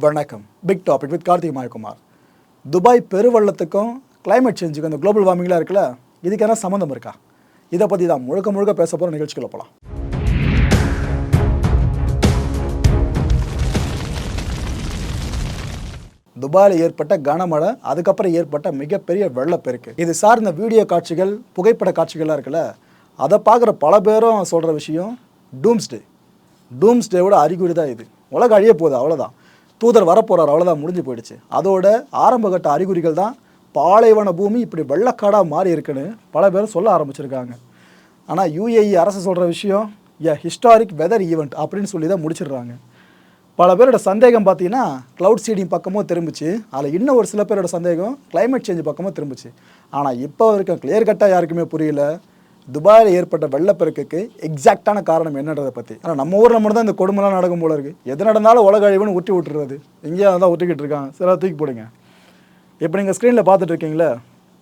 வணக்கம். Big topic with Karthik Mayakumar. Dubai பெருவெள்ளத்துக்கும் climate சேஞ்சுக்கும் இந்த குளோபல் வார்மிங்லாம் இருக்குல்ல, இதுக்கு என்ன சம்மந்தம் இருக்கா? இதை பற்றி தான் முழுக்க பேச போகிற நிகழ்ச்சிக்குள்ள போகலாம். துபாயில் ஏற்பட்ட கனமழை, அதுக்கப்புறம் ஏற்பட்ட மிகப்பெரிய வெள்ளப்பெருக்கு, இது சார்ந்த வீடியோ காட்சிகள், புகைப்பட காட்சிகள்லாம் இருக்குல்ல, அதை பார்க்குற பல பேரும் சொல்கிற விஷயம் டூம்ஸ்டேவோட அறிகுறி தான் இது. உலகம் அழிய போகுது, அவ்வளோதான். தூதர் வரப்போகிறார், அவ்வளோதான், முடிஞ்சு போயிடுச்சு. அதோட ஆரம்பகட்ட அறிகுறிகள் தான் பாலைவன பூமி இப்படி வெள்ளக்காடாக மாறி இருக்குன்னு பல பேரும் சொல்ல ஆரம்பிச்சிருக்காங்க. ஆனால் UAE அரசு சொல்கிற விஷயம் ஹிஸ்டாரிக் வெதர் ஈவெண்ட் அப்படின்னு சொல்லி தான் முடிச்சிடுறாங்க. பல பேரோட சந்தேகம் பார்த்தீங்கன்னா க்ளவுட் சீடிங் பக்கமும் திரும்பிச்சு. அதில் இன்னும் ஒரு சில பேரோட சந்தேகம் கிளைமேட் சேஞ்ச் பக்கமும் திரும்பிச்சு. ஆனால் இப்போ வரைக்கும் கிளியர் கட்டாக யாருக்குமே புரியல துபாயில் ஏற்பட்ட வெள்ளப்பெருக்குக்கு எக்ஸாக்டான காரணம் என்னன்றதை பற்றி. ஆனால் நம்ம ஊரில் மட்டும் தான் இந்த கொடுமைலாம் நடக்கும் போல இருக்குது. எது நடந்தாலும் உலக அழிவுன்னு ஊற்றி விட்டுறது. எங்கேயா தான் ஊற்றிக்கிட்டு இருக்காங்க, சில தூக்கி போடுங்க. இப்போ நீங்கள் ஸ்க்ரீனில் பார்த்துட்டு இருக்கீங்களே,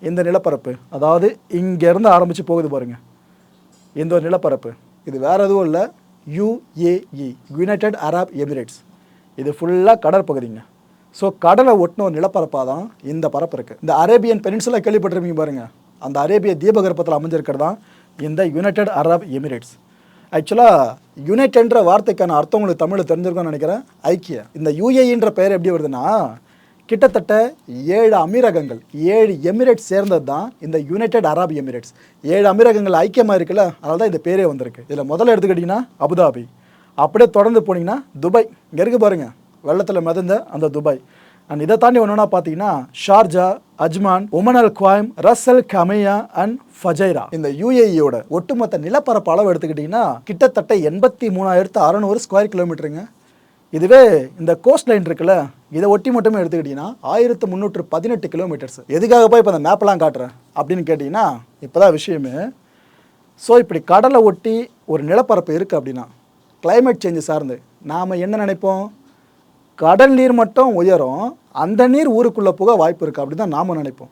இந்த நிலப்பரப்பு, அதாவது இங்கேருந்து ஆரம்பித்து போகுது பாருங்கள், இந்த ஒரு நிலப்பரப்பு, இது வேறு எதுவும் இல்லை, UAE, யுனைடெட் அரப் எமிரேட்ஸ். இது ஃபுல்லாக கடற்பகுதிங்க. ஸோ கடலை ஒட்டின ஒரு நிலப்பரப்பாக தான் இந்த பரப்பு இருக்குது. இந்த அரேபியன் பெனின்சுலா கேள்விப்பட்டிருப்பீங்க பாருங்கள், அந்த அரேபிய தீபகற்பத்தில் அமைஞ்சிருக்கிறது தான் இந்த யுனைடெட் அரப் எமிரேட்ஸ். ஆக்சுவலாக யுனைடெட்ன்ற வார்த்தைக்கான அர்த்தம் உங்களுக்கு தமிழில் தெரிஞ்சிருக்கும்னு நினைக்கிறேன், ஐக்கிய. இந்த UAEன்ற பெயர் எப்படி வருதுன்னா, கிட்டத்தட்ட 7 அமீரகங்கள், 7 எமிரேட்ஸ் சேர்ந்தது தான் இந்த யுனைடெட் அரப் எமிரேட்ஸ். 7 அமீரகங்கள் ஐக்கியமாக இருக்குல்ல, அதனால தான் இந்த பேரே வந்திருக்கு. இதில் முதல்ல எடுத்துக்கிட்டிங்கன்னா அபுதாபி, அப்படியே தொடர்ந்து போனீங்கன்னா துபாய், இங்கே இருக்குது பாருங்கள், வெள்ளத்தில் மிதந்த அந்த துபாய். அண்ட் இதை தாண்டி ஒன்றுனா பார்த்தீங்கன்னா Sharjah, Ajman, Umm Al Quwain, Ras Al Khaimah and Fujairah. இந்த UAEயோட ஒட்டுமொத்த நிலப்பரப்பு அளவு எடுத்துக்கிட்டிங்கன்னா கிட்டத்தட்ட 83,600 ஸ்கொயர் கிலோமீட்டருங்க. இதுவே இந்த கோஸ்ட் லைன் இருக்குல்ல, இதை ஒட்டி மட்டுமே எடுத்துக்கிட்டிங்கன்னா 1318 கிலோமீட்டர்ஸ். எதுக்காக போய் இப்போ அந்த மேப்பெல்லாம் காட்டுறேன் அப்படின்னு கேட்டிங்கன்னா இப்போ தான் விஷயமே. ஸோ இப்படி கடலை ஒட்டி ஒரு நிலப்பரப்பு இருக்குது அப்படின்னா கிளைமேட் சேஞ்சு சார்ந்து நாம் என்ன நினைப்போம், கடல் நீர் மட்டும் உயரும், அந்த நீர் ஊருக்குள்ளே போக வாய்ப்பு இருக்குது அப்படி தான் நாம் நினைப்போம்.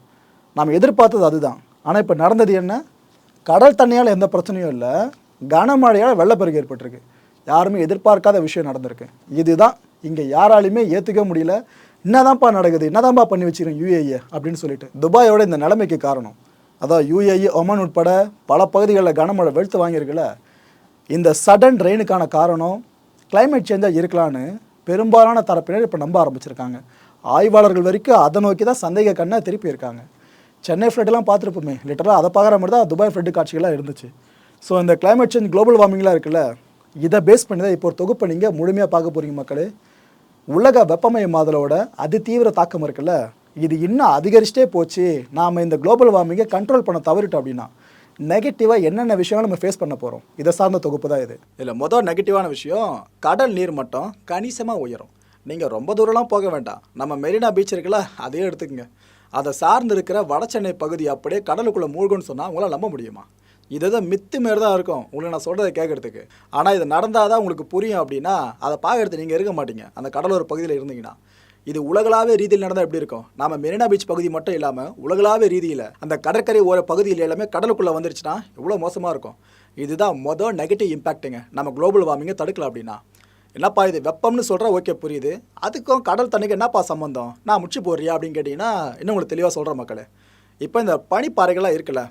நாம் எதிர்பார்த்தது அதுதான். ஆனால் இப்போ நடந்தது என்ன, கடல் தண்ணியால் எந்த பிரச்சனையும் இல்லை, கனமழையால் வெள்ளப்பெருக்கு ஏற்பட்டிருக்கு. யாருமே எதிர்பார்க்காத விஷயம் நடந்திருக்கு. இதுதான் இங்கே யாராலையுமே ஏற்றுக்க முடியல. என்னதான்ப்பா நடக்குது, என்னதான்ப்பா பண்ணி வச்சுக்கிறேன் UAE அப்படின்னு சொல்லிட்டு. துபாயோட இந்த நிலைமைக்கு காரணம், அதாவது UAE, ஒமன் உட்பட பல பகுதிகளில் கனமழை வெளுத்து வாங்கியிருக்குல்ல, இந்த சடன் ரெயினுக்கான காரணம் கிளைமேட் சேஞ்சாக இருக்கலான்னு பெரும்பாலான தரப்பினர் இப்போ நம்ப ஆரம்பிச்சிருக்காங்க. ஆய்வாளர்கள் வரைக்கும் அதை நோக்கி தான் சந்தேக கண்ணை திருப்பி இருக்காங்க. சென்னை ஃப்ளட்டெல்லாம் பார்த்துருப்போமே, லிட்டராக அதை பார்க்குற மாதிரி தான் துபாய் ஃப்ளட்டு காட்சிகளாக இருந்துச்சு. ஸோ இந்த கிளைமேட் சேஞ்ச் குளோபல் வார்மிங்லாம் இருக்குல்ல, இதை பேஸ் பண்ணி தான் இப்போ ஒரு தொகுப்பை நீங்கள் முழுமையாக பார்க்க போகிறீங்க மக்களே. உலக வெப்பமயமாதலோட அதிதீவிர தாக்கம் இருக்குல்ல, இது இன்னும் அதிகரிச்சிட்டே போச்சு. நாம் இந்த குளோபல் வார்மிங்கை கண்ட்ரோல் பண்ண தவறிட்டோம் அப்படின்னா நெகட்டிவாக என்னென்ன விஷயங்கள் நம்ம ஃபேஸ் பண்ண போகிறோம், இதை சார்ந்த தொகுப்பு தான் இது. இதில் மொதல் நெகட்டிவான விஷயம், கடல் நீர் மட்டம் கணிசமாக உயரும். நீங்கள் ரொம்ப தூரம்லாம் போக வேண்டாம், நம்ம மெரினா பீச் இருக்குல்ல, அதையே எடுத்துக்கங்க. அதை சார்ந்து இருக்கிற வடசென்னை பகுதி அப்படியே கடலுக்குள்ளே மூழ்குன்னு சொன்னால் உங்களால் நம்ப முடியுமா? இதுதான் மித்து மாரி தான் இருக்கும் உங்களுக்கு நான் சொல்கிறத கேட்குறதுக்கு. ஆனால் இது நடந்தால் தான் உங்களுக்கு புரியும் அப்படின்னா அதை பார்க்குறது நீங்கள் இருக்க மாட்டீங்க அந்த கடலோர பகுதியில் இருந்தீங்கன்னா. இது உலகளாவிய ரீதியில் நடந்தால் எப்படி இருக்கும், நம்ம மெரினா பீச் பகுதி மட்டும் இல்லாமல் உலகளாவிய ரீதியில் அந்த கடற்கரை ஓர பகுதியில் எல்லாமே கடலுக்குள்ளே வந்துருச்சுன்னா எவ்வளோ மோசமாக இருக்கும். இதுதான் மொதல் நெகட்டிவ் இம்பேக்ட்டுங்க. நம்ம குளோபல் வார்மிங்கை தடுக்கலாம் அப்படின்னா. என்னப்பா இது வெப்பம்னு சொல்கிற, ஓகே புரியுது, அதுக்கும் கடல் தண்ணிக்கு என்னப்பா சம்மந்தம், நான் முச்சு போடுறியா அப்படின்னு கேட்டிங்கன்னா இன்னும் உங்களுக்கு தெளிவாக சொல்கிற மக்களே. இப்போ இந்த பனிப்பாறைகள்லாம் இருக்குல்ல,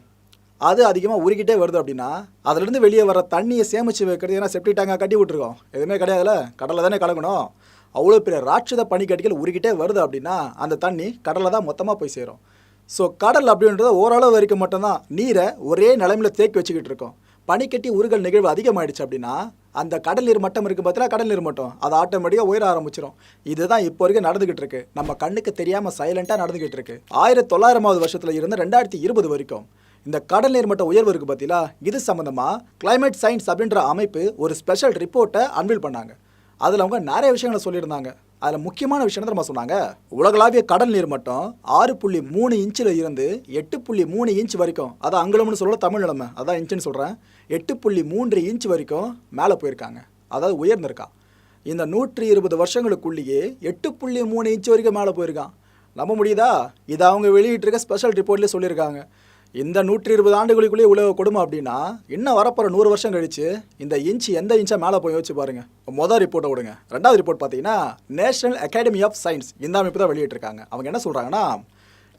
அது அதிகமாக உருகிட்டே வருது அப்படின்னா அதுலேருந்து வெளியே வர தண்ணியை சேமித்து வைக்கிறது, ஏன்னா செப்டி டேங்காக கட்டி விட்டுருக்கோம், எதுவுமே கிடையாதுல்ல, கடலில் தானே கலக்கணும். அவ்வளோ பெரிய ராட்சத பனிக்கட்டிகள் உருகிட்டே வருது அப்படின்னா அந்த தண்ணி கடலில் தான் மொத்தமாக போய் சேரும். ஸோ கடல் அப்படின்றது ஓரளவு வரைக்கும் மட்டும்தான் நீரை ஒரே நிலைமையில் தேக்கி வச்சுக்கிட்டு இருக்கோம். பனிக்கட்டி உருகல் நிகழ்வு அதிகமாகிடுச்சு அப்படின்னா அந்த கடல் நீர் மட்டம் இருக்குது பார்த்தீங்கன்னா, கடல் நீர் மட்டம் அது ஆட்டோமேட்டிக்காக உயர ஆரம்பிச்சிடும். இதுதான் இப்போ வரைக்கும் நடந்துகிட்டு இருக்கு, நம்ம கண்ணுக்கு தெரியாமல் சைலண்டாக நடந்துகிட்டு இருக்கு. 1900ஆவது வருஷத்தில் இருந்து 2020 வரைக்கும் இந்த கடல் நீர் மட்ட உயர்வு இருக்குது பார்த்தீங்களா, இது சம்மந்தமாக கிளைமேட் சயின்ஸ் அப்படின்ற அமைப்பு ஒரு ஸ்பெஷல் ரிப்போர்ட்டை அன்வீல் பண்ணாங்க. அதில் அவங்க நிறைய விஷயங்களை சொல்லியிருந்தாங்க. அதில் முக்கியமான விஷயம் நம்ம சொன்னாங்க, உலகளாவிய கடல் நீர் மட்டம் 6.3 இன்ச்சில் இருந்து 8.3 இன்ச் வரைக்கும், அதான் அங்குலம்னு சொல்ல தமிழ் நிலைமை, அதான் இன்ச்சுன்னு சொல்கிறேன், 8.3 இன்ச் வரைக்கும் மேலே போயிருக்காங்க, அதாவது உயர்ந்திருக்கா. இந்த 120 வருஷங்களுக்குள்ளேயே 8.3 இன்ச் வரைக்கும் மேலே போயிருக்கான். நம்ப முடியுதா? இதை அவங்க வெளியிட்டிருக்க ஸ்பெஷல் ரிப்போர்ட்லேயே சொல்லியிருக்காங்க. இந்த 120 ஆண்டுகளுக்குள்ளேயே இவ்வளோ கொடுமை அப்படின்னா இன்னும் வரப்போகிற 100 வருஷம் கழிச்சு இந்த இன்ச்சு எந்த இன்ச்சா மேலே போய் யோசிச்சு பாருங்க. மொதல் ரிப்போர்ட்டை விடுங்க. ரெண்டாவது ரிப்போர்ட் பார்த்தீங்கன்னா நேஷனல் அகாடமி ஆஃப் சயின்ஸ் இந்த அமைப்பு தான் வெளியிட்டிருக்காங்க. அவங்க என்ன சொல்கிறாங்கன்னா,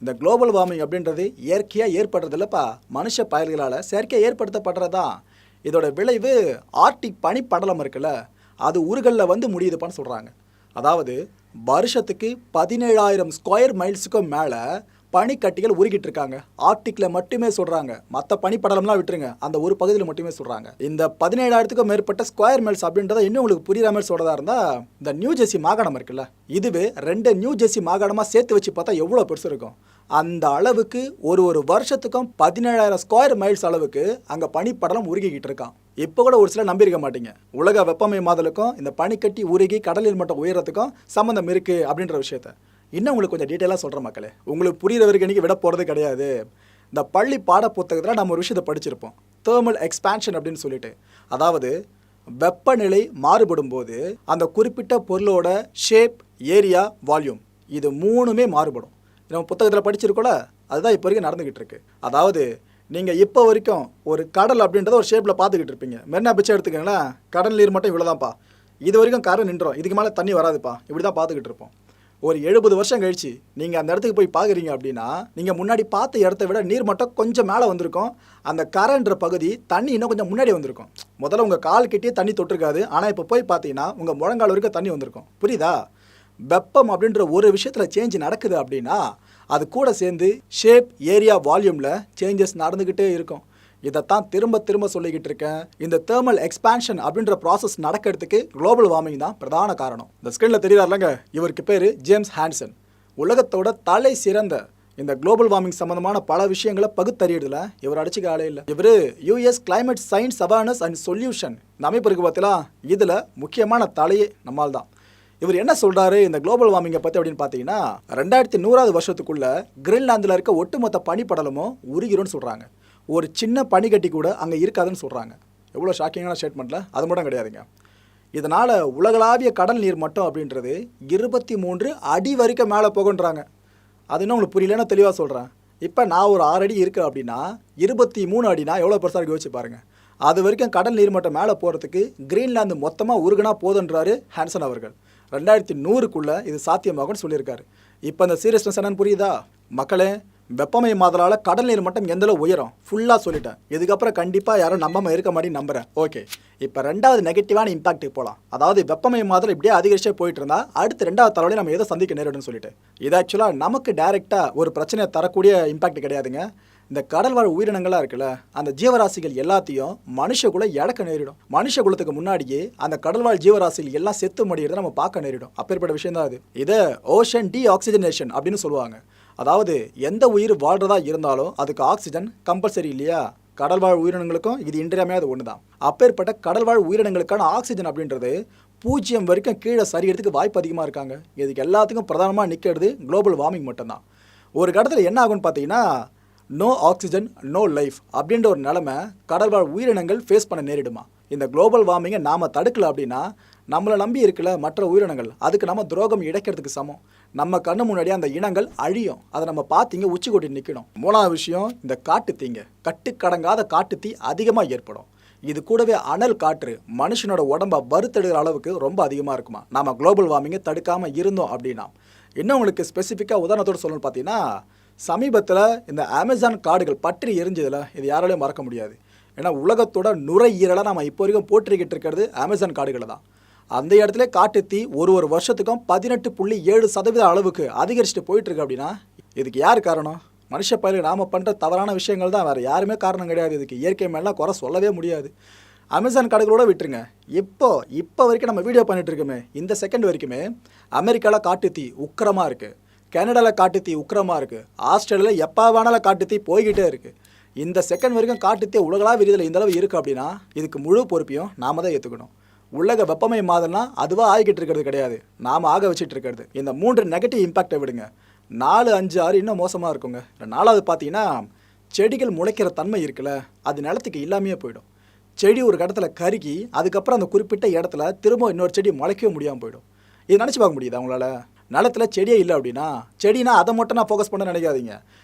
இந்த குளோபல் வார்மிங் அப்படின்றது இயற்கையாக ஏற்படுறது இல்லைப்பா, மனுஷ பயல்களால் செயற்கையாக ஏற்படுத்தப்படுறதான். இதோட விளைவு ஆர்டிக் பனிப்படலம் இருக்குல்ல, அது உருகலில் வந்து முடியுதுப்பான்னு சொல்கிறாங்க. அதாவது வருஷத்துக்கு 17,000 ஸ்கொயர் மைல்ஸுக்கும் மேலே பனிக்கட்டிகள் உருகிட்டு இருக்காங்க. ஆர்டிக்ல மட்டுமே சொல்றாங்க, மற்ற பனிப்படலம்லாம் விட்டுருங்க, அந்த ஒரு பகுதியில் மட்டுமே சொல்றாங்க. இந்த 17,000க்கும் மேற்பட்ட ஸ்கொயர் மைல்ஸ் அப்படின்றத இன்னும் உங்களுக்கு புரியுற மாதிரி சொல்றதா இருந்தா, இந்த நியூ ஜெர்சி மாகாணம் இருக்குல்ல, இதுவே 2 நியூ ஜெர்சி மாகாணமா சேர்த்து வச்சு பார்த்தா எவ்வளோ பெருசு இருக்கும். அந்த அளவுக்கு ஒரு வருஷத்துக்கும் 17,000 ஸ்கொயர் மைல்ஸ் அளவுக்கு அங்கே பனிப்படலம் உருகிக்கிட்டு இருக்கான். இப்போ கூட ஒரு சில நம்பியிருக்க மாட்டீங்க, உலக வெப்பமயமாதலுக்கும் இந்த பனிக்கட்டி உருகி கடலில் மட்டம் உயரத்துக்கும் சம்மந்தம் இருக்கு அப்படின்ற விஷயத்த. இன்னும் உங்களுக்கு கொஞ்சம் டீட்டெயிலாக சொல்கிற மக்களே, உங்களுக்கு புரிகிற வரைக்கும் இன்றைக்கி விட போகிறது கிடையாது. இந்த பள்ளி பாட புத்தகத்தில் நம்ம ஒரு விஷயத்தை படிச்சிருப்போம், தேர்மல் எக்ஸ்பான்ஷன் அப்படின்னு சொல்லிட்டு. அதாவது வெப்பநிலை மாறுபடும் போது அந்த குறிப்பிட்ட பொருளோட ஷேப், ஏரியா, வால்யூம் இது 3மே மாறுபடும். நம்ம புத்தகத்தில் படிச்சிருக்கோல, அதுதான் இப்போ வரைக்கும் நடந்துக்கிட்டு இருக்கு. அதாவது நீங்கள் இப்போ வரைக்கும் ஒரு கடல் அப்படின்றத ஒரு ஷேப்பில் பார்த்துக்கிட்டு இருப்பீங்க. மெரினா பீச் எடுத்துக்கங்களேன், கடல் நீர் மட்டும் இவ்வளோதான்ப்பா, இது வரைக்கும் கரை நின்றோம், இதுக்கு மேலே தண்ணி வராதுப்பா, இப்படி தான் பார்த்துக்கிட்டு இருப்போம். ஒரு 70 வருஷம் கழிச்சு நீங்கள் அந்த இடத்துக்கு போய் பார்க்குறீங்க அப்படின்னா, நீங்கள் முன்னாடி பார்த்த இடத்த விட நீர் மட்டம் கொஞ்சம் மேலே வந்திருக்கும். அந்த கரைன்ற பகுதி தண்ணி இன்னும் கொஞ்சம் முன்னாடி வந்திருக்கும். முதல்ல உங்கள் கால் கிட்டே தண்ணி தொட்டிருக்காது, ஆனால் இப்போ போய் பார்த்தீங்கன்னா உங்கள் முழங்கால் வரைக்கும் தண்ணி வந்திருக்கும். புரியுதா? வெப்பம் அப்படின்ற ஒரு விஷயத்தில் சேஞ்ச் நடக்குது அப்படின்னா அது கூட சேர்ந்து ஷேப், ஏரியா, வால்யூமில் சேஞ்சஸ் நடந்துக்கிட்டே இருக்கும். இதைத்தான் திரும்ப திரும்ப சொல்லிக்கிட்டு இருக்கேன். இந்த தேர்மல் எக்ஸ்பான்ஷன் அப்படின்ற ப்ராசஸ் நடக்கிறதுக்கு குளோபல் வார்மிங் தான் பிரதான காரணம். இந்த ஸ்க்ரீனில் தெரியாதுலங்க, இவருக்கு பேர் ஜேம்ஸ் ஹான்சன். உலகத்தோட தலை சிறந்த இந்த குளோபல் வார்மிங் சம்பந்தமான பல விஷயங்களை பகுத்தறியறதுல இவர் அடிச்சுக்க ஆளே இல்லை. இவர் US climate science awareness and solution இந்த அமைப்பு இருக்கு பார்த்தீங்களா, இதில் முக்கியமான தலையே நம்மால் தான். இவர் என்ன சொல்கிறாரு இந்த குளோபல் வார்மிங்கை பற்றி அப்படின்னு பார்த்தீங்கன்னா, 2100 வருஷத்துக்குள்ள கிரீன்லாந்தில் இருக்க ஒட்டுமொத்த பனிப்படலமும் உருகிரும்னு சொல்கிறாங்க. ஒரு சின்ன பனிக்கட்டி கூட அங்கே இருக்காதுன்னு சொல்கிறாங்க. எவ்வளோ ஷாக்கிங்கான ஸ்டேட்மெண்ட்டில்? அது மட்டும் கிடையாதுங்க. இதனால் உலகளாவிய கடல் நீர் மட்டம் அப்படின்றது 23 அடி வரைக்கும் மேலே போகுன்றாங்க. அது இன்னும் உங்களுக்கு புரியலன்னா தெளிவாக சொல்கிறேன். இப்போ நான் ஒரு 6 அடி இருக்குது அப்படின்னா 23 அடினா எவ்வளோ பெருசாக இருக்கு யோசிச்சு பாருங்கள். அது வரைக்கும் கடல் நீர் மட்டம் மேலே போகிறதுக்கு கிரீன்லாந்து மொத்தமாக உருகுனா போதுன்றாரு ஹான்சன் அவர்கள். 2100க்குள்ளே இது சாத்தியமாகும்னு சொல்லியிருக்காரு. இப்போ இந்த சீரியஸ்னஸ் என்னன்னு புரியுதா மக்களே? வெப்பமயமாதலால் கடல் நீர் மட்டம் எந்தளவு உயரும் ஃபுல்லாக சொல்லிட்டேன். இதுக்கப்புறம் கண்டிப்பாக யாரும் நம்பாமல் இருக்க மாதிரி நம்புகிறேன். ஓகே, இப்போ 2வது நெகட்டிவான இம்பாக்ட்டுக்கு போகலாம். அதாவது வெப்பமயமாதல் இப்படியே அதிகரிச்சே போயிட்டு இருந்தா அடுத்து 2வது தலைவலி நம்ம எதை சந்திக்க நேரிடும்னு சொல்லிட்டு. இது ஆக்சுவலாக நமக்கு டைரெக்டாக ஒரு பிரச்சனையை தரக்கூடிய இம்பாக்ட் கிடையாதுங்க. இந்த கடல் வாழ் உயிரினங்களாக இருக்குல்ல, அந்த ஜீவராசிகள் எல்லாத்தையும் மனுஷகுல இழக்க நேரிடும். மனுஷ குலத்துக்கு முன்னாடியே அந்த கடல்வாழ் ஜீவராசிகள் எல்லாம் செத்து மடிகிறத நம்ம பார்க்க நேரிடும். அப்பேற்பட்ட விஷயம் தான் அது. இதை ஓஷன் டி ஆக்சிஜனேஷன் அப்படின்னு சொல்லுவாங்க. அதாவது எந்த உயிர் வாழ்றதா இருந்தாலும் அதுக்கு ஆக்சிஜன் கம்பல்சரி இல்லையா? கடல்வாழ் உயிரினங்களுக்கும் இது இன்றியமையாத ஒன்று தான். அப்பேற்பட்ட கடல்வாழ் உயிரினங்களுக்கான ஆக்சிஜன் அப்படின்றது 0 வரைக்கும் கீழே சரியறதுக்கு வாய்ப்பு அதிகமாக இருக்காங்க. இதுக்கு எல்லாத்துக்கும் பிரதானமாக நிற்கிறது குளோபல் வார்மிங் மட்டும்தான். ஒரு கடத்தில் என்ன ஆகும்னு பார்த்தீங்கன்னா, நோ ஆக்சிஜன் நோ லைஃப் அப்படின்ற ஒரு நிலைமை கடல்வாழ் உயிரினங்கள் ஃபேஸ் பண்ண நேரிடுமா. இந்த குளோபல் வார்மிங்கை நாம் தடுக்கல அப்படின்னா நம்மளை நம்பி இருக்கல மற்ற உயிரினங்கள் அதுக்கு நம்ம துரோகம் இழைக்கிறதுக்கு சமம். நம்ம கண்ணு முன்னாடியே அந்த இனங்கள் அழியும். அதை நம்ம பார்த்திங்க உச்சி கொட்டி நிற்கணும். 3வது விஷயம், இந்த காட்டுத்தீங்க, கட்டுக்கடங்காத காட்டுத்தீ அதிகமாக ஏற்படும். இது கூடவே அனல் காற்று மனுஷனோட உடம்பை வறுத்தெடுக்கிற அளவுக்கு ரொம்ப அதிகமாக இருக்குமா நாம் குளோபல் வார்மிங்கை தடுக்காமல் இருந்தோம் அப்படின்னா. இன்னும் உங்களுக்கு ஸ்பெசிஃபிக்காக உதாரணத்தோடு சொல்லணும்னு பார்த்தீங்கன்னா, சமீபத்தில் இந்த அமேசான் காடுகள் பற்றி எரிஞ்சதில் இது யாராலையும் மறக்க முடியாது. ஏன்னா உலகத்தோட நுரையீரலாக நம்ம இப்போ வரைக்கும் போற்றிக்கிட்டு இருக்கிறது அமேசான் காடுகளை தான். அந்த இடத்துல காட்டுத்தீ ஒரு வருஷத்துக்கும் 18.7% அளவுக்கு அதிகரிச்சுட்டு போயிட்டுருக்கு அப்படின்னா இதுக்கு யார் காரணம்? மனுஷ பயிர்கள் நாம் பண்ணுற தவறான விஷயங்கள் தான், வேறு யாருமே காரணம் கிடையாது. இதுக்கு இயற்கை மேலாம் குறை சொல்லவே முடியாது. அமேசான் காடுகளோட விட்டுருங்க. இப்போ வரைக்கும் நம்ம வீடியோ பண்ணிட்டு இருக்கோமே, இந்த செகண்ட் வரைக்குமே அமெரிக்காவில் காட்டுத்தீ உக்கிரமாக இருக்குது, கனடாவில் காட்டுத்தீ உக்கிரமாக இருக்குது, ஆஸ்திரேலியாவில் எப்போ வேணாலும் காட்டுத்தீ போய்கிட்டே இருக்குது. இந்த செகண்ட் வரைக்கும் காட்டுத்தீ உலகளாக விரிதல் இந்த அளவு இருக்குது அப்படின்னா இதுக்கு முழு பொறுப்பையும் நாம் தான் ஏற்றுக்கணும். உலக வெப்பமயமாதல்னா அதுவாக ஆகிக்கிட்டு இருக்கிறது கிடையாது, நாம் ஆக வச்சுட்டு இருக்கிறது. இந்த 3 நெகட்டிவ் இம்பாக்டை விடுங்க, 4, 5, 6 இன்னும் மோசமாக இருக்குங்க. 4வது பார்த்தீங்கன்னா, செடிகள் முளைக்கிற தன்மை இருக்குல்ல, அது நிலத்துக்கு இல்லாமையே போயிடும். செடி ஒரு இடத்துல கருகி அதுக்கப்புறம் அந்த குறிப்பிட்ட இடத்துல திரும்ப இன்னொரு செடி முளைக்கவே முடியாமல் போயிடும். இது நினச்சி பார்க்க முடியுது அவங்களால? நிலத்தில் செடியே இல்லை அப்படின்னா, செடினா அதை மட்டும் நான் ஃபோக்கஸ் பண்ண நினைக்காதீங்க.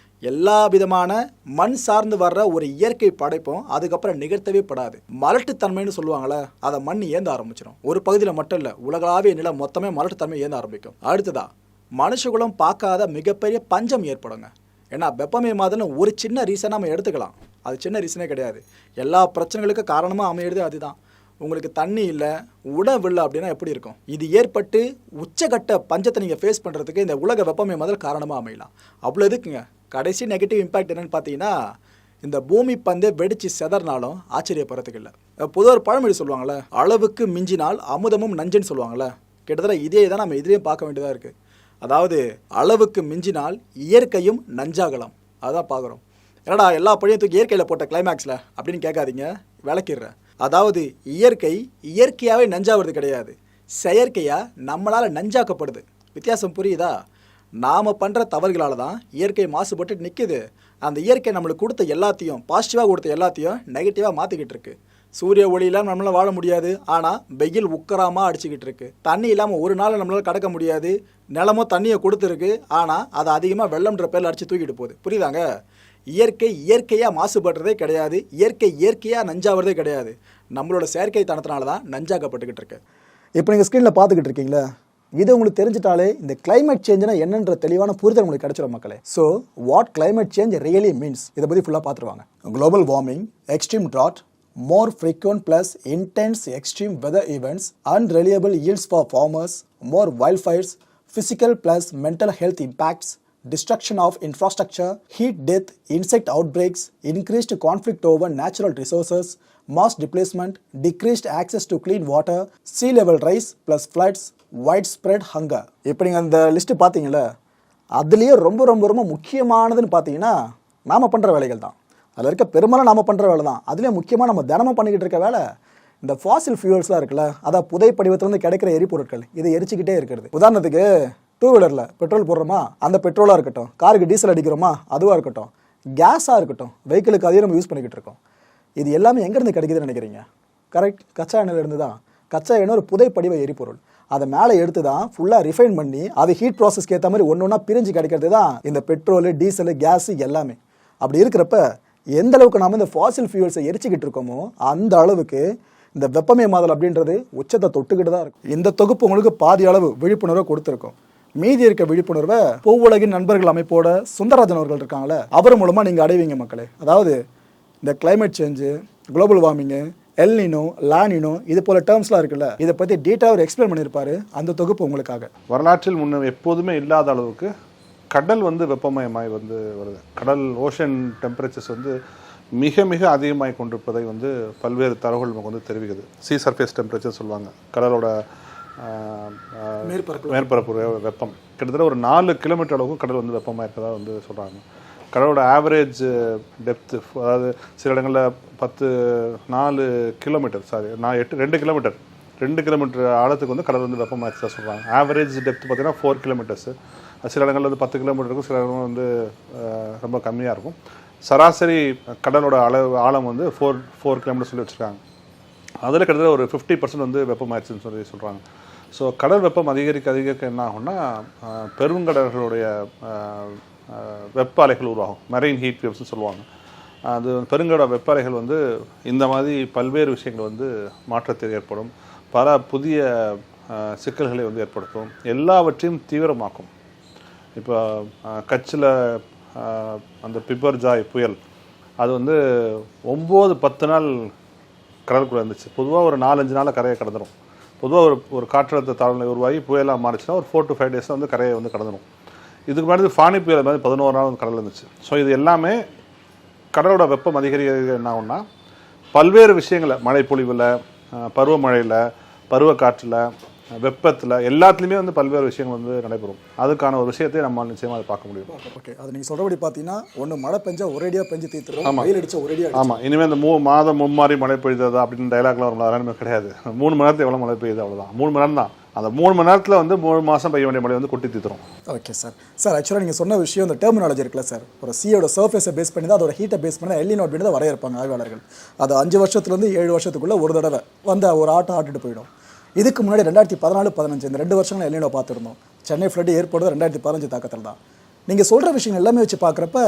எல்லா விதமான மண் சார்ந்து வர்ற ஒரு இயற்கை படைப்பும் அதுக்கப்புறம் நிகழ்த்தவே படாது. மலட்டுத்தன்மைன்னு சொல்லுவாங்களே, அதை மண் ஏந்த ஆரம்பிச்சிடும். ஒரு பகுதியில் மட்டும் இல்லை, உலகளாவிய நிலம் மொத்தமே மலட்டுத்தன்மை ஏந்த ஆரம்பிக்கும். அடுத்ததா மனுஷகுலம் பார்க்காத மிகப்பெரிய பஞ்சம் ஏற்படுங்க. ஏன்னா வெப்பமய மாதிரின்னு ஒரு சின்ன ரீசன் நம்ம எடுத்துக்கலாம், அது சின்ன ரீசனே கிடையாது. எல்லா பிரச்சனைகளுக்கும் காரணமாக அமையிறது அதுதான். உங்களுக்கு தண்ணி இல்லை, உணவு இல்லை அப்படின்னா எப்படி இருக்கும்? இது ஏற்பட்டு உச்சகட்ட பஞ்சத்தை நீங்கள் ஃபேஸ் பண்ணுறதுக்கு இந்த உலக வெப்பமய மாதிரி காரணமாக அமையலாம். அவ்வளோ எதுக்குங்க. கடைசி நெகட்டிவ் இம்பேக்ட் என்னென்னு பார்த்தீங்கன்னா, இந்த பூமி பந்தே வெடிச்சு செதறினாலும் ஆச்சரியப்படுறதுக்கு இல்லை. பொதுவாக ஒரு பழமொழி சொல்லுவாங்கள்ல, அளவுக்கு மிஞ்சினால் அமுதமும் நஞ்சுன்னு சொல்லுவாங்கள்ல. கிட்டத்தட்ட இதே தான் நம்ம இதுலேயும் பார்க்க வேண்டியதாக இருக்குது. அதாவது அளவுக்கு மிஞ்சினால் இயற்கையும் நஞ்சாகலாம். அதுதான் பார்க்குறோம். என்னடா எல்லா பழியும் தூக்கி இயற்கையில் போட்ட கிளைமேக்ஸில் அப்படின்னு கேட்காதீங்க, விளக்கிடுறேன். அதாவது இயற்கை இயற்கையாகவே நஞ்சாகிறது கிடையாது, செயற்கையாக நம்மளால் நஞ்சாக்கப்படுது. வித்தியாசம் புரியுதா? நாம் பண்ணுற தவறுகளால் தான் இயற்கை மாசுபட்டு நிற்குது. அந்த இயற்கை நம்மளுக்கு கொடுத்த எல்லாத்தையும், பாசிட்டிவாக கொடுத்த எல்லாத்தையும் நெகட்டிவாக மாற்றிக்கிட்டு இருக்கு. சூரிய ஒளி இல்லாமல் நம்மளால் வாழ முடியாது, ஆனால் வெயில் உக்கராமல் அடிச்சுக்கிட்டு இருக்கு. தண்ணி இல்லாமல் ஒரு நாள் நம்மளால் கடக்க முடியாது. நிலமோ தண்ணியை கொடுத்துருக்கு, ஆனால் அதை அதிகமாக வெள்ளம்ன்ற பேரில் அடித்து தூக்கிட்டு போகுது. புரியுதாங்க? இயற்கை இயற்கையாக மாசுபடுறதே கிடையாது, இயற்கை இயற்கையாக நஞ்சாகிறதே கிடையாது. நம்மளோட செயற்கை தனத்தினால தான் நஞ்சாக்கப்பட்டுக்கிட்டு இருக்கு. இப்போ நீங்கள் ஸ்க்ரீனில் பார்த்துக்கிட்டு இருக்கீங்களா, இது உங்களுக்கு தெரிஞ்சிட்டாலே இந்த கிளைமேட் சேஞ்சுனா என்னன்ற தெளிவான புரிதல் உங்களுக்கு கிடைச்சிடும் மக்களே. So what climate change really means, இதை பற்றி ஃபுல்லாக பார்த்துருவாங்க. Global warming, extreme drought, more frequent plus intense extreme weather events, unreliable yields for farmers, more wildfires, physical plus mental health impacts, destruction of infrastructure, heat death, insect outbreaks, increased conflict over natural resources, mass displacement, decreased access to clean water, sea level rise plus floods, widespread hunger. இப்போ நீங்கள் அந்த list பார்த்தீங்களா, அதுலேயே ரொம்ப ரொம்ப ரொம்ப முக்கியமானதுன்னு பார்த்தீங்கன்னா நாம் பண்ணுற வேலைகள் தான். அதில் இருக்க பெரும்பாலும் நாம் பண்ணுற வேலை தான். அதுலேயே முக்கியமாக நம்ம தினமும் பண்ணிக்கிட்டு இருக்க வேலை இந்த ஃபாசில் ஃபியூல்ஸ்லாம் இருக்குல்ல, அதான் புதை படிவத்திலேருந்து கிடைக்கிற எரிபொருட்கள், இதை எரிச்சிக்கிட்டே இருக்கிறது. உதாரணத்துக்கு டூ வீலரில் பெட்ரோல் போடுறோமா, அந்த பெட்ரோலாக இருக்கட்டும், காருக்கு டீசல் அடிக்கிறோமா அதுவாக இருக்கட்டும், கேஸாக இருக்கட்டும், வெஹிக்கிளுக்கு அதையும் நம்ம யூஸ் பண்ணிக்கிட்டு இருக்கோம். இது எல்லாமே எங்கேருந்து கிடைக்குதுன்னு நினைக்கிறீங்க? கரெக்ட், கச்சா எண்ணெயிலேருந்து தான். கச்சா எண்ணெய் ஒரு புதை படிவ எரிபொருள். அதை மேலே எடுத்து தான் ஃபுல்லாக ரிஃபைன் பண்ணி அது ஹீட் ப்ராசஸ்க்கு ஏற்ற மாதிரி ஒன்று ஒன்றா பிரிஞ்சு கிடைக்கிறது தான் இந்த பெட்ரோலு, டீசலு, கேஸு எல்லாமே. அப்படி இருக்கிறப்ப எந்த அளவுக்கு நாம் இந்த ஃபாசில் ஃபியூல்ஸை எரிச்சிக்கிட்டு இருக்கோமோ அந்த அளவுக்கு இந்த வெப்பமயமாதல் அப்படின்றது உச்சத்தை தொட்டுக்கிட்டு தான் இருக்கும். இந்த தொகுப்பு உங்களுக்கு பாதி அளவு விழிப்புணர்வை கொடுத்துருக்கோம். மீதி இருக்க விழிப்புணர்வை பூவுலகின் நண்பர்கள் அமைப்போட சுந்தரராஜன் அவர்கள் இருக்காங்களே, அவர் மூலமாக நீங்கள் அடைவீங்க மக்களே. அதாவது இந்த climate change, global warming, El Niño, La Niña, இது போல டேர்ம்ஸ்லாம் இருக்குல்ல, இதை பற்றி டீட்டாக அவர் எக்ஸ்பிளைன் பண்ணியிருப்பாரு. அந்த தொகுப்பு உங்களுக்காக. வரலாற்றில் முன்ன எப்போதுமே இல்லாத அளவுக்கு கடல் வெப்பமயமாய் வருது. கடல் ஓஷன் டெம்பரேச்சர்ஸ் மிக மிக அதிகமாகி கொண்டிருப்பதை பல்வேறு தரவுகள் நமக்கு தெரிவிக்குது. சீ சர்ஃபேஸ் டெம்பரேச்சர் சொல்லுவாங்க, கடலோட மேற்பரப்பு வெப்பம் கிட்டத்தட்ட ஒரு 4 கிலோமீட்டர் அளவுக்கு கடல் வெப்பமாக இருக்கிறதா சொல்கிறாங்க. கடலோட ஆவரேஜ் டெப்த்து, அதாவது சில இடங்களில் 4 கிலோமீட்டர், 2 கிலோமீட்டர் ஆழத்துக்கு கடல் வெப்பமாக தான் சொல்கிறாங்க. ஆவரேஜ் டெப்த் பார்த்தீங்கன்னா 4 கிலோமீட்டர்ஸு. சில இடங்களில் 10 கிலோமீட்டர் இருக்கும், சில இடங்கள் ரொம்ப கம்மியாக இருக்கும். சராசரி கடலோட ஆழம் 4 கிலோமீட்டர் சொல்லி வச்சுருக்காங்க. அதில் கிட்டத்தட்ட ஒரு 50% வெப்பமாயிடுச்சுன்னு சொல்லி சொல்கிறாங்க. ஸோ கடல் வெப்பம் அதிகரிக்க என்ன ஆகும்னா, பெருங்கடல்களுடைய வெப்ப அலைகள் உருவாகும், மெரைன் ஹீட் வேவ்ஸ்னு சொல்லுவாங்க. அது பெருங்கடல் வெப்ப அலைகள் இந்த மாதிரி பல்வேறு விஷயங்கள் மாற்றத்தில் ஏற்படும், பல புதிய சிக்கல்களை ஏற்படுத்தும், எல்லாவற்றையும் தீவிரமாக்கும். இப்போ கட்சில் அந்த பிபர்ஜாய் புயல் அது 9-10 நாள் கடலுக்குள்ளே இருந்துச்சு. பொதுவாக ஒரு 4-5 நாளில் கரையை கடந்துடும். பொதுவாக ஒரு காற்றழுத்த தாழ்நிலை உருவாகி புயலாக மாறிச்சுன்னா ஒரு 4 to 5 days கரையை கடந்துடும். இதுக்கு முன்னாடி ஃபானி புயல் மாதிரி 11 நாள் கடல் இருந்துச்சு. ஸோ இது எல்லாமே கடலோட வெப்பம் அதிகரிக்க என்ன ஆகும்னா, பல்வேறு விஷயங்களை, மழைப்பொழிவில், பருவமழையில், பருவ காற்றில், வெப்பத்தில், எல்லாத்துலேயுமே பல்வேறு விஷயங்கள் நடைபெறும். அதுக்கான ஒரு விஷயத்தை நம்ம நிச்சயமாக அதை பார்க்க முடியும். ஓகே, அது நீங்கள் சொல்கிறபடி பார்த்தீங்கன்னா, ஒன்று மழை பெஞ்சா ஒரேடியாக பெஞ்சு தீர்த்துரும், வெயில் அடிச்சா ஒரேடியாக. ஆமாம், இனிமேல் இந்த 3 மாதம் மும்மாறி மழை பெய்யுது அப்படின்னு டைலாக்லாம் வரும், அதெல்லாமே கிடையாது. 3 மணி நேரத்தில் எவ்வளோ மழை பெய்யுது, அவ்வளோதான். 3 மணி நேரம் தான். அந்த 3 மணி நேரத்தில் 3 மாதம் பெய்ய வேண்டிய மழை கொட்டி தீர்த்துரும். Okay sir. சார் ஆக்சுவலாக நீங்கள் சொன்ன விஷயம் இந்த டெர்மினாலஜி இருக்குல்ல சார், ஒரு சீயோட சர்ஃபேஸை பேஸ் பண்ணி தான், அதோட ஹீட்டை பேஸ் பண்ணி தான் எல்னினோ அப்படின்னு வரையறுப்பாங்க ஆய்வாளர்கள். அது 5 வருஷத்துலேருந்து 7 வருஷத்துக்குள்ளே ஒரு தடவை ஒரு ஆட்டுட்டு போயிடும். இதுக்கு முன்னாடி 2014-15 இந்த 2 வருஷங்கள் எல்னினோ பார்த்துருந்தோம். சென்னை ஃப்ளட் ஏற்படுறது 2015 தாக்கத்தில் தான். நீங்கள் சொல்கிற விஷயங்கள் எல்லாமே வச்சு பார்க்குறப்ப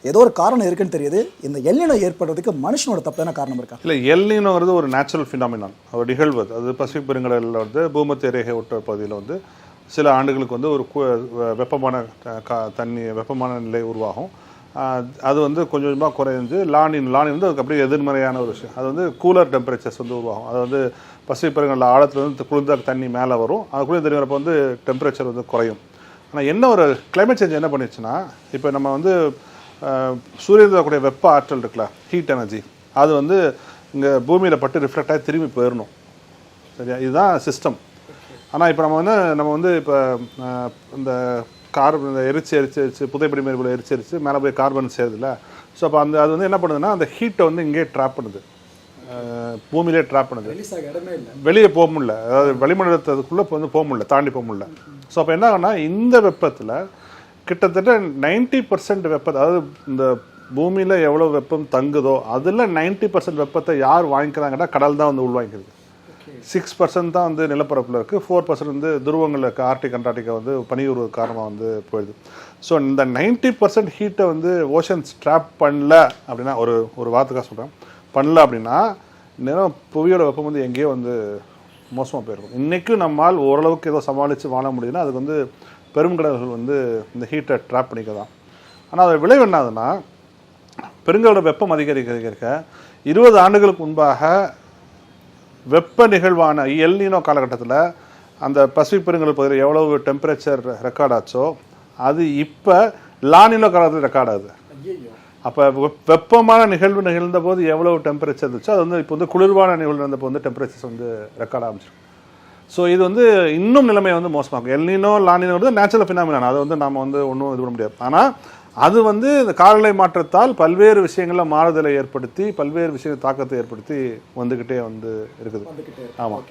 ஏதோ ஒரு காரணம் இருக்குன்னு தெரியுது. இந்த எல்னினோ ஏற்படுறதுக்கு மனுஷனோட தப்பான காரணம் இருக்கா? இல்லை, எல்னினோங்கிறது ஒரு நேச்சுரல் ஃபினாமினான், ஒரு நிகழ்வு. அது பசிபிக் பெருங்கடலில் வந்து பூமத்திய ரேகை ஒட்ட பகுதியில் வந்து சில ஆண்டுகளுக்கு வந்து ஒரு வெப்பமான வெப்பமான நிலை உருவாகும். அது வந்து கொஞ்சம் கொஞ்சமாக குறைஞ்சு லானின் வந்து அதுக்கு அப்படியே எதிர்மறையான ஒரு விஷயம். அது வந்து கூலர் டெம்பரேச்சர்ஸ் வந்து உருவாகும். அது வந்து பசிபிக் பெருங்கடல் ஆழத்தில் வந்து குளிர்ந்த தண்ணி மேலே வரும். அது குளிர் தண்ணி வரப்போ வந்து டெம்பரேச்சர் வந்து குறையும். ஆனால் என்ன ஒரு கிளைமேட் சேஞ்ச் என்ன பண்ணிடுச்சுன்னா, இப்போ நம்ம வந்து சூரியன் தரக்கூடிய வெப்ப ஆற்றல் இருக்குல்ல, ஹீட் எனர்ஜி, அது வந்து இங்கே பூமியில் பட்டு ரிஃப்ளெக்ட் ஆகி திரும்பி போயிடணும். சரியா? இதுதான் சிஸ்டம். ஆனால் இப்போ நம்ம வந்து இப்போ இந்த இந்த எரிச்சு புதைப்படி மேற்கொள்ள எரிச்சு மேலே போய் கார்பன் சேருதுல்ல. ஸோ அப்போ அது வந்து என்ன பண்ணுதுன்னா, அந்த ஹீட்டை வந்து இங்கேயே ட்ராப் பண்ணுது, பூமியிலே ட்ராப் பண்ணுது, வெளியே போக முடியல. அதாவது வளிமண்டலத்துக்குள்ளே வந்து போக முடியல, தாண்டி போக முடியல. ஸோ அப்போ என்ன ஆகுனா, இந்த வெப்பத்தில் கிட்டத்தட்ட 90% வெப்பத்தை, அதாவது இந்த பூமியில் எவ்வளோ வெப்பம் தங்குதோ அதில் 90% வெப்பத்தை யார் வாங்கிக்கிறாங்கன்னா கடல் தான் வந்து உள்வாங்கிக்கிறது. 6% தான் வந்து நிலப்பரப்பில் இருக்குது, 4% வந்து துருவங்களில் இருக்குது. ஆர்டிக் அண்டார்டிகா வந்து பனியுறு காரணமாக வந்து போயிடுது. ஸோ இந்த 90% ஹீட்டை வந்து ஓஷன்ஸ் ட்ராப் பண்ணல அப்படின்னா, ஒரு வார்த்தைக்காக சொல்கிறேன், பண்ணல அப்படின்னா நேரம் புவியோட வெப்பம் வந்து எங்கேயோ வந்து மோசமாக போயிருக்கும். இன்றைக்கும் நம்மால் ஓரளவுக்கு ஏதோ சமாளித்து வாழ முடியுதுன்னா அதுக்கு வந்து பெருங்கடல்கள் வந்து இந்த ஹீட்டை ட்ராப் பண்ணிக்கலாம். ஆனால் அதோட விளைவு என்னாதுன்னா, பெருங்கடலோட வெப்பம் அதிகரிக்க 20 ஆண்டுகளுக்கு முன்பாக வெப்ப நிகழ்வான எல்னினோ காலகட்டத்தில் அந்த பசிபிக் பெருங்கடல் பகுதியில் எவ்வளவு டெம்பரேச்சர் ரெக்கார்ட் ஆச்சோ அது இப்போ லானினோ காலத்தில் ரெக்கார்ட் ஆகுது. அப்போ வெப்பமான நிகழ்வு நிகழ்ந்த போது எவ்வளவு டெம்பரேச்சர் இருந்துச்சோ அது வந்து இப்போ வந்து குளிர்வான நிகழ்வு இருந்தப்போ வந்து டெம்பரேச்சர்ஸ் வந்து ரெக்கார்ட் ஆரம்பிச்சிடும். ஸோ இது வந்து இன்னும் நிலைமை வந்து மோசமாகும். எல்னினோ லானினோ வந்து நேச்சுரல் ஃபினாமினான், அதை வந்து நம்ம வந்து ஒன்றும் இது பண்ண முடியாது. ஆனால் அது வந்து இந்த காலநிலை மாற்றத்தால் பல்வேறு விஷயங்களில் மாறுதலை ஏற்படுத்தி பல்வேறு விஷயங்கள் தாக்கத்தை ஏற்படுத்தி வந்துக்கிட்டே வந்து இருக்குது. ஆமாம்,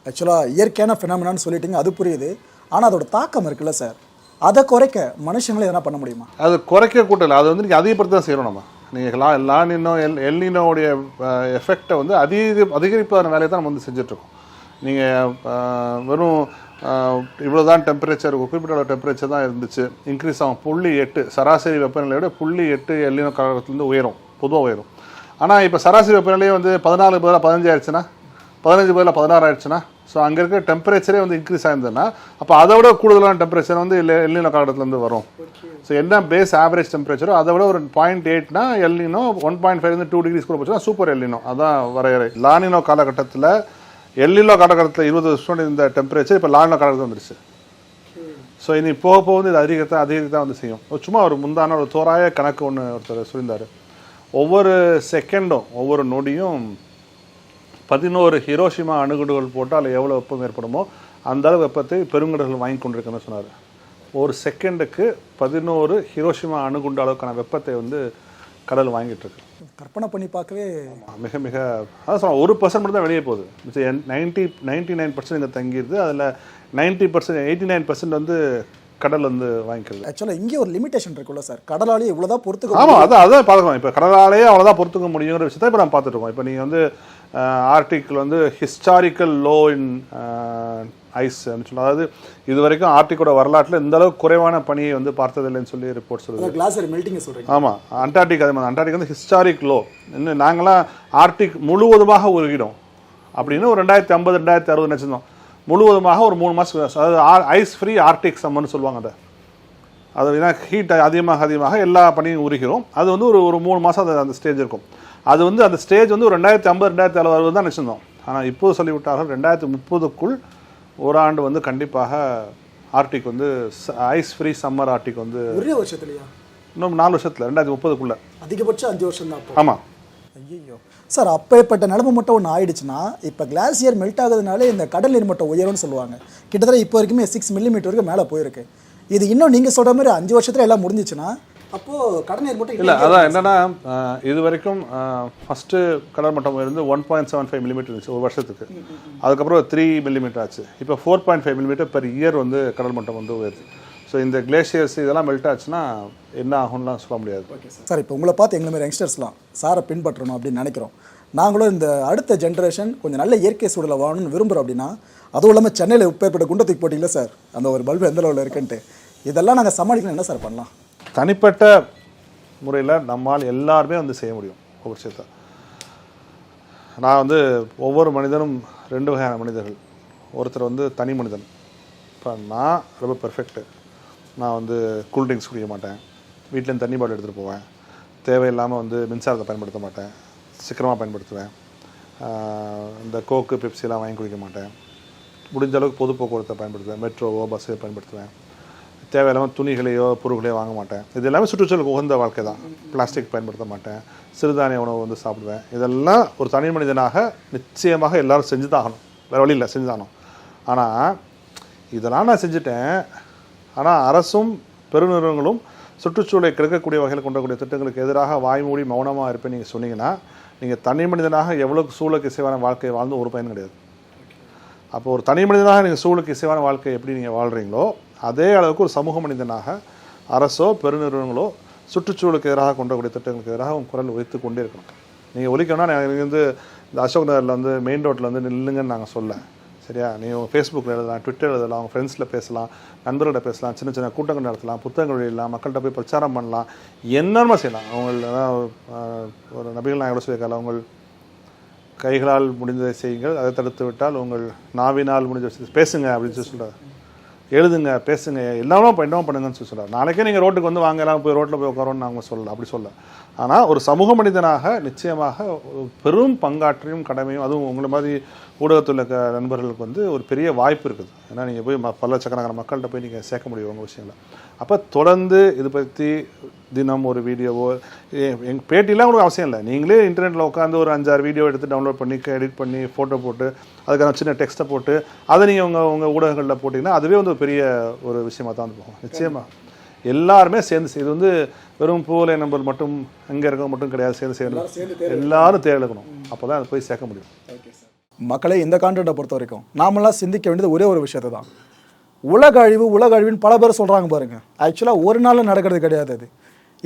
ஆக்சுவலாக இயற்கையான ஃபினாமினான்னு சொல்லிட்டீங்க, அது புரியுது. ஆனால் அதோட தாக்கம் இருக்குல்ல சார், அதை குறைக்க மனுஷங்களை எதனா பண்ண முடியுமா? அது குறைக்க கூட்டல, அதை வந்து நீங்கள் அதிகப்படுத்த தான் செய்யணும். நம்ம நீங்கள் லானினோ எல்னினோடைய எஃபெக்டை வந்து அதிகரிப்பான வேலையை தான் நம்ம வந்து செஞ்சிட்ருக்கோம். நீங்கள் வெறும் இவ்வளோ தான் டெம்பரேச்சர், குறிப்பிட்ட டெம்பரேச்சர் தான் இருந்துச்சு, இன்க்ரீஸ் ஆகும் 0.8, சராசரி வெப்பநிலையோட 0.8 எல்னினோ காலகட்டத்துலேருந்து உயரும், பொதுவாக உயரும். ஆனால் இப்போ சராசரி வெப்பநிலையே வந்து 14 பதிலாக 15 ஆயிடுச்சுன்னா, 15 பதிலாக 16 ஆயிடுச்சுன்னா, ஸோ அங்கே இருக்கிற டெம்பரேச்சரே வந்து இன்க்ரீஸ் ஆயிருந்ததுன்னா அப்போ அதை விட கூடுதலான டெம்பரேச்சர் வந்து எல்னினோ காலகட்டத்துலேருந்து வரும். ஸோ என்ன பேஸ் ஆவரேஜ் டெம்பரேச்சரோ அதை விட ஒரு 0.8னா எல்னினோ, 1.5 2 டிகிரிஸ் கூட போச்சுன்னா சூப்பர் எல்னினோ. அதான் வரையறை. லானினோ காலகட்டத்தில் எல்னினோ காலகட்டத்தில் 20 வருஷம் இந்த டெம்பரேச்சர் இப்போ லானினோ காலகட்டத்தில் வந்துருச்சு. ஸோ இனி போக போக வந்து இது அதிகரிக்க வந்து செய்யும். சும்மா ஒரு முந்தான ஒரு தோராய கணக்கு ஒன்று ஒருத்தர் சொல்லியிருந்தார். ஒவ்வொரு செகண்டும் ஒவ்வொரு நொடியும் 11 ஹிரோஷிமா அணுகுண்டுகள் போட்டால் எவ்வளோ வெப்பம் ஏற்படுமோ அந்த அளவு வெப்பத்தை பெருங்கடல்கள் வாங்கி கொண்டிருக்குன்னு சொன்னார். ஒரு செகண்டுக்கு 11 ஹிரோஷிமா அணுகுண்டு அளவுக்கான வெப்பத்தை வந்து கடல் வாங்கிட்டு இருக்கு. கற்பனை பண்ணி பார்க்கவே மிக மிக அதான் சொல்ல 1% மட்டும் தான் வெளியே போகுது. 99% இங்கே தங்கிடுது. அதில் 90% 89% வந்து கடல் வந்து வாங்கிக்கிறது. ஆக்சுவலாக இங்கே ஒரு லிமிடேஷன் இருக்குல்ல சார், கடலாலேயே இவ்வளோதான் பொறுத்துக்க. ஆமாம், அதான் பார்க்கலாம். இப்போ கடலாலேயே அவ்வளோதான் பொறுத்துக்க முடியுங்கிற விஷயத்தை இப்போ நம்ம பார்த்துட்டு இருக்கோம். இப்போ நீங்கள் வந்து ஆர்டிக்கில் வந்து ஹிஸ்டாரிக்கல் லோ இன் ஐஸ் சொல்லலாம். அதாவது இது வரைக்கும் ஆர்டிக்கோட வரலாற்றில் இந்த அளவுக்கு குறைவான பனியை வந்து பார்த்ததில்லைன்னு சொல்லி ரிப்போர்ட் சொல்லுது. கிளாசியர் மெல்டிங் சொல்கிறீங்க. ஆமாம், அண்டார்டிக் அதே மாதிரி. அண்டார்டிக் வந்து ஹிஸ்டாரிக் லோ. இன்னும் நாங்களாம் ஆர்டிக் முழுவதுமாக உருகிடும் அப்படின்னு ஒரு 2050 2060 நினச்சிருந்தோம். முழுவதுமாக ஒரு 3 மாதம், அதாவது ஐஸ் ஃப்ரீ ஆர்டிக் சம்மர்னு சொல்லுவாங்க. அது ஏன்னா ஹீட் அதிகமாக எல்லா பனியும் உருகிறோம். அது வந்து ஒரு 3 மாதம் அந்த ஸ்டேஜ் இருக்கும். அது வந்து அந்த ஸ்டேஜ் வந்து ஒரு 2050 2060 தான் நினச்சிருந்தோம். ஆனால் இப்போது சொல்லிவிட்டார்கள் 2030க்குள் ஒரு ஆண்டு வந்து கண்டிப்பாக ஆர்டிக் வந்து ஐஸ் ஃப்ரீ சம்மர் ஆர்டிக் வந்து ஒரே வருஷத்துலையா? இன்னும் 4 வருஷத்தில் 2030க்குள்ளே அதிகபட்சம் 5 வருஷம் தான். ஆமாம். ஐயோ சார், அப்பேற்பட்ட நிலமை மட்டும் ஒன்று ஆயிடுச்சுன்னா இப்போ கிளாசியர் மெல்ட் ஆகுதுனாலே இந்த கடல் நீர் மட்டம் உயரும்னு சொல்லுவாங்க. கிட்டத்தட்ட இப்போ வரைக்குமே 6 மில்லிமீட்டர் வரைக்கும் மேலே போயிருக்கு. இது இன்னும் நீங்கள் சொல்கிற மாதிரி 5 வருஷத்துல எல்லாம் முடிஞ்சிச்சுன்னா அப்போது கடல் நீர் மட்டம் இல்லை. அதான் என்னென்னா, இது வரைக்கும் ஃபஸ்ட்டு கடல் மட்டம் இருந்து 1.75 மில்லிமீட்டர் இருந்துச்சு ஒரு வருஷத்துக்கு. அதுக்கப்புறம் 3 மில்லிமீட்டர் ஆச்சு. இப்போ 4.5 மில்லிமீட்டர் பெர் இயர் வந்து கடல் மட்டம் வந்து உயருது. ஸோ இந்த கிளேஷியர்ஸ் இதெல்லாம் மெல்ட் ஆச்சுன்னா என்ன ஆகும்லாம் சொல்ல முடியாது. சார், இப்போ உங்களை பார்த்து எங்களை மாதிரி யங்ஸ்டர்ஸ்லாம் சாரை பின்பற்றணும் அப்படின்னு நினைக்கிறோம். நாங்களும் இந்த அடுத்த ஜென்ரேஷன் கொஞ்சம் நல்ல இயற்கை சூழலை வாழணும்னு விரும்புகிறோம். அப்படின்னா அதுவும் இல்லாமல் சென்னையில் இப்பேற்பட்ட குண்டத்துக்கு போட்டிங்களா சார், அந்த ஒரு பல்பு எந்த லெவலில் இருக்குன்ட்டு, இதெல்லாம் நாங்கள் சமாளிக்கணும். என்ன சார் பண்ணலாம்? தனிப்பட்ட முறையில் நம்மால் எல்லாருமே வந்து செய்ய முடியும் ஒவ்வொரு விஷயத்தை. நான் வந்து ஒவ்வொரு மனிதனும் 2 வகையான மனிதர்கள். ஒருத்தர் வந்து தனி மனிதன். இப்போ நான் ரொம்ப பெர்ஃபெக்ட்டு. நான் வந்து கூல்ட்ரிங்க்ஸ் குடிக்க மாட்டேன், வீட்டிலேருந்து தண்ணி பாட்டில் எடுத்துகிட்டு போவேன், தேவையில்லாமல் வந்து மின்சாரத்தை பயன்படுத்த மாட்டேன், சீக்கிரமாக பயன்படுத்துவேன், இந்த கோக்கு பெப்சிலாம் வாங்கி குடிக்க மாட்டேன், முடிஞ்ச அளவுக்கு பொது போக்குவரத்தை பயன்படுத்துவேன், மெட்ரோவோ பஸ்ஸோ பயன்படுத்துவேன், தேவையில்லாமல் துணிகளையோ பொருட்களையோ வாங்க மாட்டேன். இது எல்லாமே சுற்றுச்சூழலுக்கு உகந்த வாழ்க்கை தான். பிளாஸ்டிக் பயன்படுத்த மாட்டேன், சிறுதானிய உணவு வந்து சாப்பிடுவேன். இதெல்லாம் ஒரு தனி மனிதனாக நிச்சயமாக எல்லோரும் செஞ்சு தான் ஆகணும், வேறு வழி இல்லை, செஞ்சு தான் ஆகணும். ஆனால் இதெல்லாம் நான் செஞ்சுட்டேன், ஆனால் அரசும் பெருநிறுவனங்களும் சுற்றுச்சூழலை கெடுக்கக்கூடிய வகையில் கொண்டக்கூடிய திட்டங்களுக்கு எதிராக வாய்மூடி மௌனமாக இருப்பேன் நீங்கள் சொன்னீங்கன்னா, நீங்கள் தனி மனிதனாக எவ்வளோக்கு சூழலுக்கு இசைவான வாழ்க்கையை வாழ்ந்து ஒரு பயன் கிடையாது. அப்போ ஒரு தனி மனிதனாக நீங்கள் சூழலுக்கு இசைவான வாழ்க்கை எப்படி நீங்கள் வாழ்கிறீங்களோ அதே அளவுக்கு ஒரு சமூக மனிதனாக அரசோ பெருநிறுவனங்களோ சுற்றுச்சூழலுக்கு எதிராக கொண்டக்கூடிய திட்டங்களுக்கு எதிராக உங்கள் குரல் ஒலித்து கொண்டே இருக்கணும். நீங்கள் ஒலிக்கணும்னா நீங்கள் வந்து இந்த அசோக் நகரில் வந்து மெயின் ரோட்டில் வந்து நில்லுங்கன்னு நாங்கள் சொல்ல, சரியா? நீங்கள் ஃபேஸ்புக்கில் எழுதலாம், ட்விட்டர் எழுதலாம், அவங்க ஃப்ரெண்ட்ஸில் பேசலாம், நண்பர்கிட்ட பேசலாம், சின்ன சின்ன கூட்டங்கள் நடத்தலாம், புத்தகங்கள் எழுதலாம், மக்கள்கிட்ட போய் பிரச்சாரம் பண்ணலாம், என்னென்ன செய்யலாம். அவங்க ஒரு நபிகள் நான் எவ்வளோ சொல்லியிருக்காங்க, உங்கள் கைகளால் முடிந்ததை செய்யுங்கள், அதை தடுத்து விட்டால் உங்கள் நாவினால் முடிஞ்ச பேசுங்க அப்படின்னு சொல்லி சொல்கிறார். எழுதுங்க, பேசுங்க, எல்லாமே என்ன பண்ணுங்கன்னு சொல்லி சொல்கிறார். நாளைக்கே நீங்கள் ரோட்டுக்கு வந்து வாங்க, எல்லாம் போய் ரோட்டில் போய் உட்காரோன்னு நாங்கள் சொல்லலாம், அப்படி சொல்ல. ஆனால் ஒரு சமூக மனிதனாக நிச்சயமாக பெரும் பங்காற்றியும் கடமையும், அதுவும் உங்களை மாதிரி ஊடகத்தில் நண்பர்களுக்கு வந்து ஒரு பெரிய வாய்ப்பு இருக்குது. ஏன்னா நீங்கள் போய் பல லட்சக்கணக்கான மக்கள்கிட்ட போய் நீங்கள் சேர்க்க முடியும் உங்கள் விஷயங்களை. அப்போ தொடர்ந்து இது பற்றி தினம் ஒரு வீடியோவோ, எங்கள் பேட்டிலாம் உங்களுக்கு அவசியம் இல்லை, நீங்களே இன்டர்நெட்டில் உட்காந்து ஒரு 5-6 வீடியோ எடுத்து டவுன்லோட் பண்ணி எடிட் பண்ணி ஃபோட்டோ போட்டு அதுக்கான சின்ன டெக்ஸ்ட்டை போட்டு அதை நீங்கள் உங்கள் ஊடகங்களில் போட்டிங்கன்னா அதுவே வந்து ஒரு பெரிய ஒரு விஷயமாக தான் வந்து போகும். நிச்சயமாக எல்லாருமே சேர்ந்து இது வந்து வெறும் பூலை நம்பர் மட்டும் அங்கே இருக்கிறது மட்டும் கிடையாது, சேர்ந்து எல்லாரும் தேர்ந்தெடுக்கணும். அப்போ தான் அதை போய் சேர்க்க முடியும். மக்களே, இந்த கான்டென்ட்டை பொறுத்த வரைக்கும் நாமெல்லாம் சிந்திக்க வேண்டியது ஒரே ஒரு விஷயத்தை தான். உலக அழிவுன்னு பல பேர் சொல்கிறாங்க பாருங்க. ஆக்சுவலாக ஒரு நாளில் நடக்கிறது கிடையாது. அது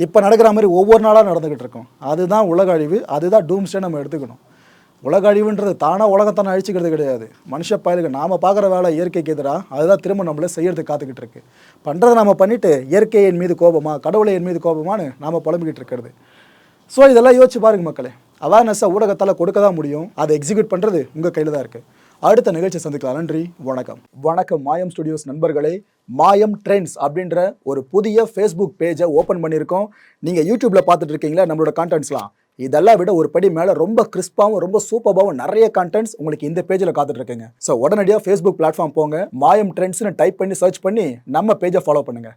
இப்போ நடக்கிற மாதிரி ஒவ்வொரு நாளாக நடந்துக்கிட்டு இருக்கோம். அதுதான் உலக அழிவு, அதுதான் டூம்ஸ்டே நம்ம எடுத்துக்கணும். உலக அழிவுன்றது தானாக உலகத்தானே அழிச்சிக்கிறது கிடையாது. மனுஷ பயலுக்கு நாம் பார்க்குற வேலை இயற்கைக்கு எதிராக அதுதான் திரும்ப நம்மளே செய்யறதுக்கு காத்துக்கிட்டு இருக்கு. பண்ணுறதை நம்ம பண்ணிவிட்டு இயற்கையின் மீது கோபமா, கடவுளை என் மீது கோபமானு நாம் புலம்பிக்கிட்டு இருக்கிறது. ஸோ இதெல்லாம் யோசிச்சு பாருங்க மக்களே. அவேர்னஸை ஊடகத்தால் கொடுக்க தான் முடியும், அதை எக்ஸிக்யூட் பண்ணுறது உங்கள் கையில் தான் இருக்குது. அடுத்த நிகழ்ச்சி சந்திக்கலாம். நன்றி, வணக்கம். வணக்கம் மாயம் ஸ்டுடியோஸ் நண்பர்களே. மாயம் ட்ரெண்ட்ஸ் அப்படின்ற ஒரு புதிய ஃபேஸ்புக் பேஜை ஓப்பன் பண்ணியிருக்கோம். நீங்கள் யூடியூப்பில் பார்த்துட்டு இருக்கீங்களா நம்மளோட கான்டென்ட்ஸ்லாம், இதெல்லாம் விட ஒரு படி மேலே ரொம்ப கிறிஸ்பாகவும் ரொம்ப சூப்பராகவும் நிறைய கான்டென்ட்ஸ் உங்களுக்கு இந்த பேஜில் காத்துட்டு இருக்குங்க. ஸோ உடனடியாக ஃபேஸ்புக் பிளாட்ஃபார்ம் போங்க, மாயம் ட்ரெண்ட்ஸ்னு டைப் பண்ணி சர்ச் பண்ணி நம்ம பேஜை ஃபாலோ பண்ணுங்கள்.